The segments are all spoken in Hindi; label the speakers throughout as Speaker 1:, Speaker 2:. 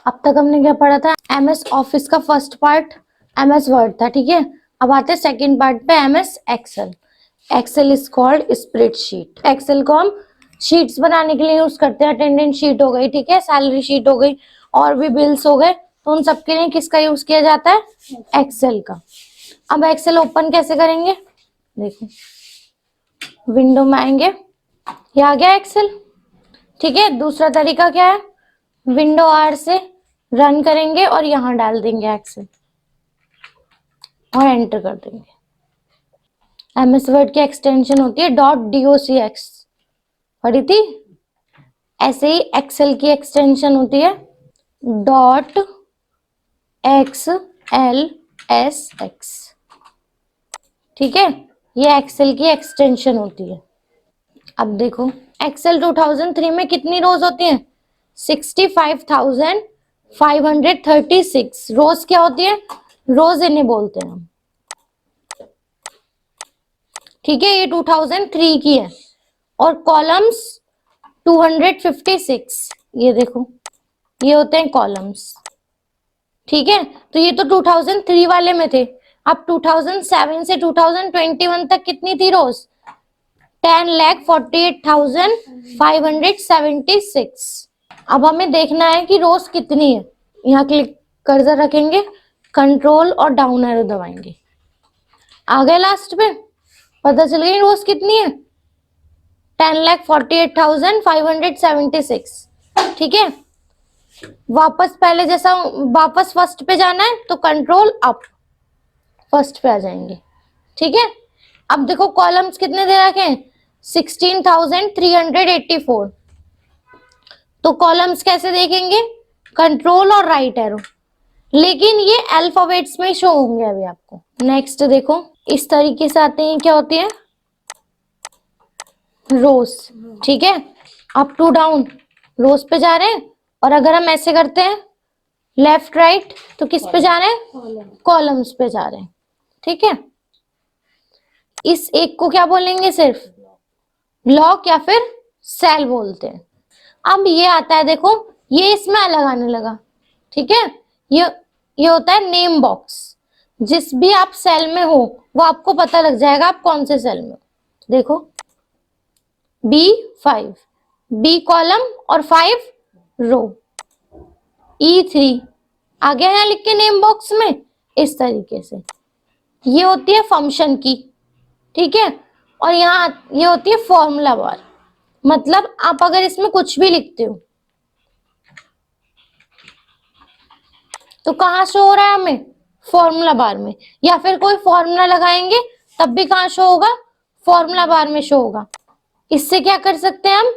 Speaker 1: अब तक हमने क्या पढ़ा था? एमएस ऑफिस का फर्स्ट पार्ट एमएस वर्ड था, ठीक है। अब आते हैं सेकंड पार्ट पे, MS Excel. Excel is called spreadsheet. Excel को हम शीट्स बनाने के लिए यूज करते हैं। अटेंडेंस शीट हो गई, ठीक है, सैलरी शीट हो गई, और भी बिल्स हो गए, तो उन सबके लिए किसका यूज किया जाता है? एक्सेल का। अब एक्सेल ओपन कैसे करेंगे? देखो, विंडो में आएंगे, ये आ गया एक्सेल, ठीक है। दूसरा तरीका क्या है? विंडो आर से रन करेंगे और यहां डाल देंगे एक्सेल और एंटर कर देंगे। एमएस वर्ड की एक्सटेंशन होती है .docx, पढ़ी थी। ऐसे ही एक्सेल की एक्सटेंशन होती है .xlsx, ठीक है। ये एक्सेल की एक्सटेंशन होती है। अब देखो, एक्सेल 2003 में कितनी रोज होती हैं? 65,536 रोज। क्या होती है? रोज इन्हें बोलते हैं हम, ठीक है। ये 2003 की है। और कॉलम्स 256, ये देखो, ये होते हैं कॉलम्स, ठीक है। तो ये तो 2003 वाले में थे। अब 2007 से 2021 तक कितनी थी रोज? 10,48,576। अब हमें देखना है कि रोज कितनी है। यहाँ क्लिक कर्सर रखेंगे, कंट्रोल और डाउन एरो दबाएंगे, आ गए लास्ट पे, पता चल गई रोज कितनी है? 10,48,576, ठीक है। वापस पहले जैसा वापस फर्स्ट पे जाना है तो कंट्रोल अप, फर्स्ट पे आ जाएंगे, ठीक है। अब देखो कॉलम्स कितने दे रखे हैं? 16,384। तो कॉलम्स कैसे देखेंगे? कंट्रोल और राइट एरो, लेकिन ये अल्फाबेट्स में शो होंगे अभी आपको। नेक्स्ट देखो, इस तरीके से आते हैं, क्या होती है? रोज, ठीक है। अप टू डाउन रोज पे जा रहे हैं, और अगर हम ऐसे करते हैं लेफ्ट राइट तो किस पे जा रहे हैं? कॉलम्स पे जा रहे हैं, ठीक है। इस एक को क्या बोलेंगे? सिर्फ ब्लॉक या फिर सेल बोलते हैं। अब ये आता है, देखो ये इसमें अलग आने लगा, ठीक है। ये होता है नेम बॉक्स। जिस भी आप सेल में हो वो आपको पता लग जाएगा आप कौन से सेल में हो। देखो B5, बी कॉलम और 5 रो, E3 आ गया यहाँ लिख के नेम बॉक्स में। इस तरीके से ये होती है फंक्शन की, ठीक है। और यहाँ ये होती है फॉर्मूला बार, मतलब आप अगर इसमें कुछ भी लिखते हो तो कहाँ शो हो रहा है हमें? फॉर्मूला बार में। या फिर कोई फॉर्मूला लगाएंगे तब भी कहाँ शो होगा? फॉर्मूला बार में शो होगा। इससे क्या कर सकते हैं हम?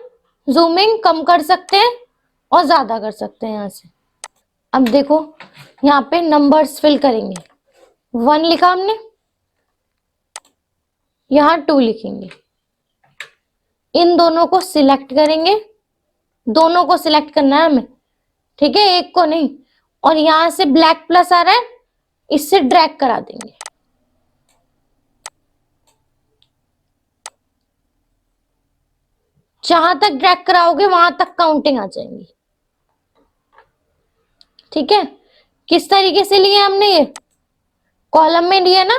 Speaker 1: जूमिंग कम कर सकते हैं और ज्यादा कर सकते हैं यहाँ से। अब देखो यहाँ पे नंबर्स फिल करेंगे। 1 लिखा हमने, यहाँ 2 लिखेंगे। इन दोनों को सिलेक्ट करेंगे, दोनों को सिलेक्ट करना है हमें, ठीक है, एक को नहीं। और यहां से ब्लैक प्लस आ रहा है, इससे ड्रैग करा देंगे। जहां तक ड्रैग कराओगे वहां तक काउंटिंग आ जाएंगी, ठीक है। किस तरीके से लिए हमने? ये कॉलम में लिया ना।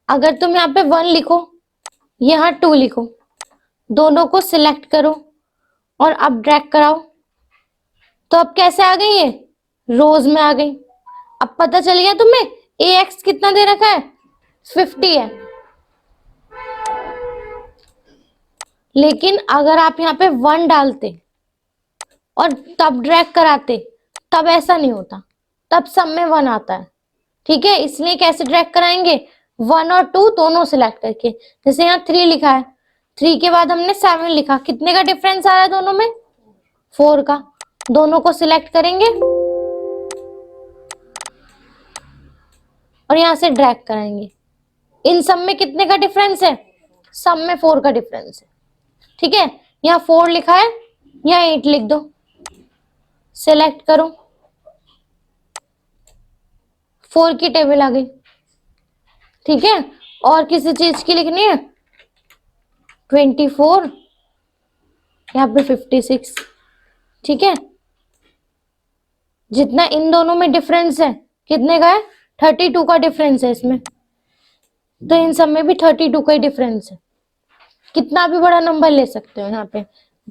Speaker 1: अगर तुम यहाँ पे 1 लिखो, यहाँ 2 लिखो, दोनों को सिलेक्ट करो और अब ड्रैग कराओ, तो अब कैसे आ गई? ये रोज में आ गई। अब पता चल गया तुम्हें AX कितना दे रखा है? 50 है। लेकिन अगर आप यहाँ पे 1 डालते और तब ड्रैग कराते तब ऐसा नहीं होता, तब सब में 1 आता है, ठीक है। इसलिए कैसे ड्रैग कराएंगे? 1 और 2 दोनों सिलेक्ट करके। जैसे यहाँ 3 लिखा है, 3 के बाद हमने 7 लिखा, कितने का डिफरेंस आ रहा है दोनों में? 4 का। दोनों को सिलेक्ट करेंगे और यहाँ से ड्रैग कराएंगे। इन सब में कितने का डिफरेंस है? सब में 4 का डिफरेंस है, ठीक है। यहाँ 4 लिखा है, यहाँ 8 लिख दो, सिलेक्ट करो, 4 की टेबल आ गई, ठीक है। और किसी चीज की लिखनी है? 24, यहाँ पे 56, ठीक है। जितना इन दोनों में डिफरेंस है, कितने का है? 32 का डिफरेंस है इसमें, तो इन सब में भी 32 का ही डिफरेंस है। कितना भी बड़ा नंबर ले सकते हो। यहाँ पे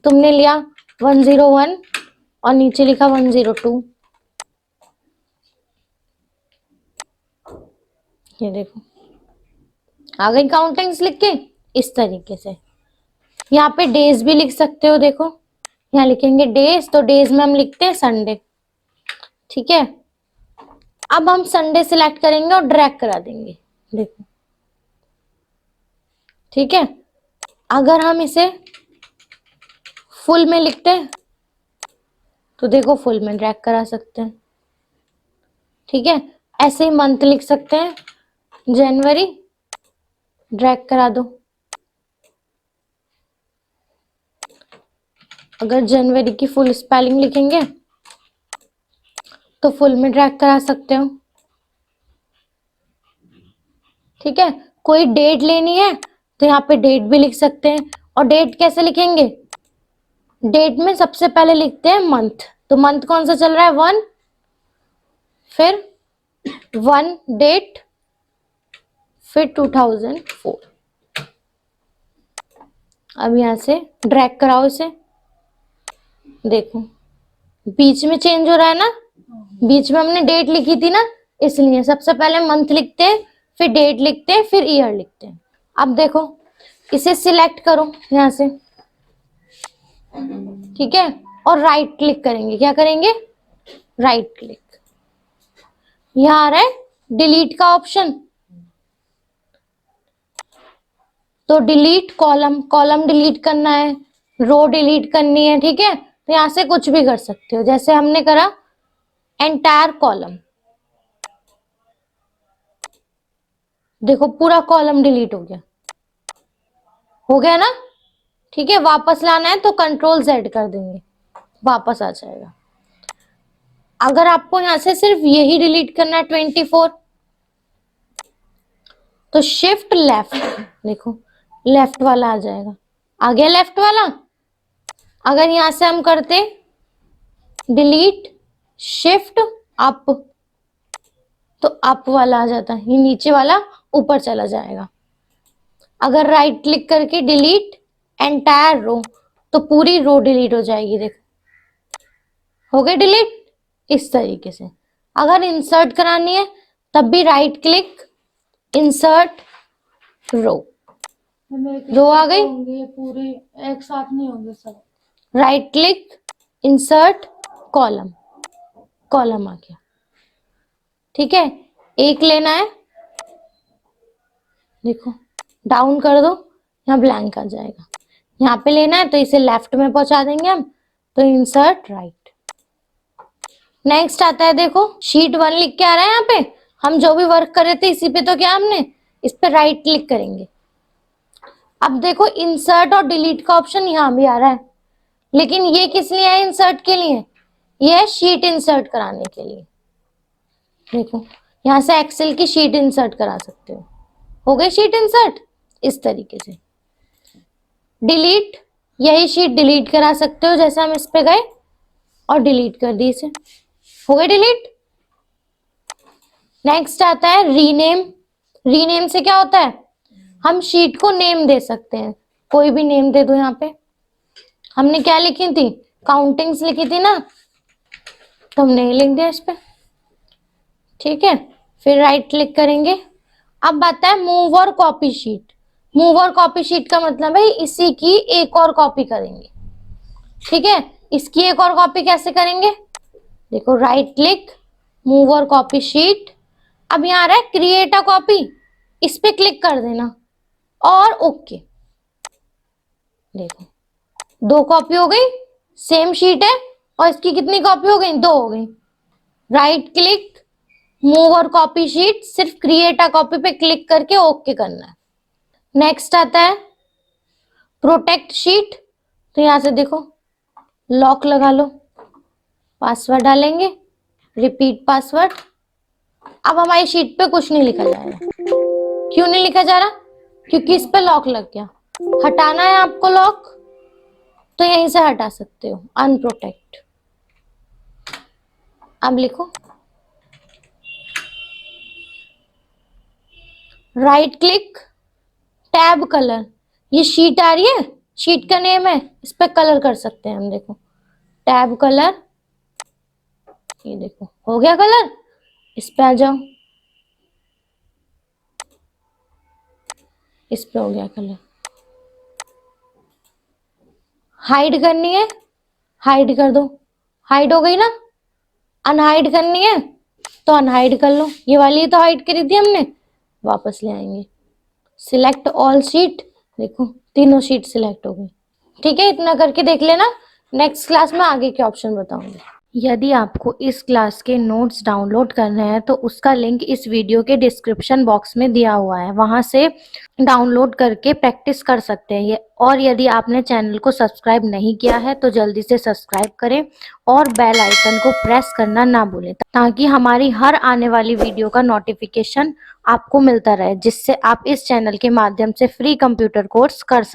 Speaker 1: तुमने लिया 101 और नीचे लिखा 102, ये देखो आ गई काउंटिंग्स लिख के इस तरीके से। यहाँ पे डेज भी लिख सकते हो, देखो यहाँ लिखेंगे डेज, तो डेज में हम लिखते हैं संडे, ठीक है। अब हम संडे सिलेक्ट करेंगे और ड्रैग करा देंगे, देखो, ठीक है। अगर हम इसे फुल में लिखते हैं तो देखो फुल में ड्रैग करा सकते हैं, ठीक है। ऐसे ही मंथ लिख सकते हैं, जनवरी, ड्रैग करा दो। अगर जनवरी की फुल स्पेलिंग लिखेंगे तो फुल में ड्रैग करा सकते हो, ठीक है। कोई डेट लेनी है तो यहाँ पे डेट भी लिख सकते हैं। और डेट कैसे लिखेंगे? डेट में सबसे पहले लिखते हैं मंथ, तो मंथ कौन सा चल रहा है? 1, फिर 1 डेट, फिर 2004। अब यहाँ से ड्रैग कराओ इसे, देखो बीच में चेंज हो रहा है ना, बीच में हमने डेट लिखी थी ना, इसलिए सबसे पहले मंथ लिखते हैं, फिर डेट लिखते हैं, फिर ईयर लिखते हैं। अब देखो इसे सिलेक्ट करो यहाँ से, ठीक है, और राइट क्लिक करेंगे। क्या करेंगे? Right click. यहाँ आ रहा है डिलीट का ऑप्शन, तो डिलीट कॉलम, कॉलम डिलीट करना है, रो डिलीट करनी है, ठीक है। तो यहाँ से कुछ भी कर सकते हो, जैसे हमने करा एंटायर कॉलम, देखो पूरा कॉलम डिलीट हो गया ना, ठीक है। वापस लाना है तो कंट्रोल Z कर देंगे, वापस आ जाएगा। अगर आपको यहां से सिर्फ यही डिलीट करना है 24, तो शिफ्ट लेफ्ट, देखो लेफ्ट वाला आ जाएगा, आ गया लेफ्ट वाला। अगर यहां से हम करते डिलीट शिफ्ट अप, तो अप वाला आ जाता है, ये नीचे वाला ऊपर चला जाएगा। अगर राइट क्लिक करके डिलीट एंटायर रो, तो पूरी रो डिलीट हो जाएगी, देखो हो गई डिलीट इस तरीके से। अगर इंसर्ट करानी है तब भी right click, insert row, row आ गई,
Speaker 2: पूरे एक साथ नहीं होंगे सब।
Speaker 1: Right click, insert column, column आ गया, ठीक है। एक लेना है, देखो डाउन कर दो, यहाँ ब्लैंक आ जाएगा। यहाँ पे लेना है तो इसे लेफ्ट में पहुंचा देंगे हम, तो इंसर्ट राइट। नेक्स्ट आता है, देखो शीट 1 लिख के आ रहा है। यहाँ पे हम जो भी वर्क कर रहे थे इसी पे, तो क्या हमने इस पे राइट क्लिक करेंगे। अब देखो इंसर्ट और डिलीट का ऑप्शन यहाँ भी आ रहा है, लेकिन ये किस लिए है? इंसर्ट के लिए, ये है शीट इंसर्ट कराने के लिए। देखो यहाँ से एक्सेल की शीट इंसर्ट करा सकते हो गई शीट इंसर्ट इस तरीके से। डिलीट, यही शीट डिलीट करा सकते हो, जैसे हम इस पे गए और डिलीट कर दी इसे, हो गई डिलीट। नेक्स्ट आता है रीनेम। रीनेम से क्या होता है? हम शीट को नेम दे सकते हैं, कोई भी नेम दे दो। यहाँ पे हमने क्या लिखी थी? काउंटिंग्स लिखी थी ना, तो हमने लिख दिया इस पे, ठीक है। फिर राइट क्लिक करेंगे। अब आता है मूव और कॉपी शीट। मूव और कॉपी शीट का मतलब है इसी की एक और कॉपी करेंगे, ठीक है। इसकी एक और कॉपी कैसे करेंगे? देखो राइट क्लिक, मूव और कॉपी शीट। अब यहाँ आ रहा है क्रिएट अ कॉपी, इस पे क्लिक कर देना और ओके। देखो 2 कॉपी हो गई, सेम शीट है, और इसकी कितनी कॉपी हो गई? 2 हो गई। राइट क्लिक, मूव और कॉपी शीट, सिर्फ क्रिएट अ कॉपी पे क्लिक करके ओके करना है। नेक्स्ट आता है प्रोटेक्ट शीट। तो यहां से देखो लॉक लगा लो, पासवर्ड डालेंगे, रिपीट पासवर्ड। अब हमारी शीट पे कुछ नहीं लिखा जाएगा। क्यों नहीं लिखा जा रहा? क्योंकि इस पे लॉक लग गया। हटाना है आपको लॉक, तो यहीं से हटा सकते हो, अनप्रोटेक्ट। अब लिखो राइट क्लिक टैब कलर। ये शीट आ रही है, शीट का नेम है, इस पे कलर कर सकते हैं हम। देखो टैब कलर, ये देखो हो गया कलर। इस पे आ जाओ, इस पे हो गया कलर। हाइड करनी है, हाइड कर दो, हाइड हो गई ना। अनहाइड करनी है तो अनहाइड कर लो, ये वाली तो हाइड करी थी हमने, वापस ले आएंगे। सिलेक्ट ऑल शीट, देखो तीनों शीट सिलेक्ट हो गई। ठीक है, इतना करके देख लेना, नेक्स्ट क्लास में आगे के ऑप्शन बताऊंगी। यदि आपको इस क्लास के नोट्स डाउनलोड करने हैं तो उसका लिंक इस वीडियो के डिस्क्रिप्शन बॉक्स में दिया हुआ है, वहां से डाउनलोड करके प्रैक्टिस कर सकते हैं ये। और यदि आपने चैनल को सब्सक्राइब नहीं किया है तो जल्दी से सब्सक्राइब करें और बेल आइकन को प्रेस करना ना भूलें, ताकि हमारी हर आने वाली वीडियो का नोटिफिकेशन आपको मिलता रहे, जिससे आप इस चैनल के माध्यम से फ्री कंप्यूटर कोर्स कर सकते हैं।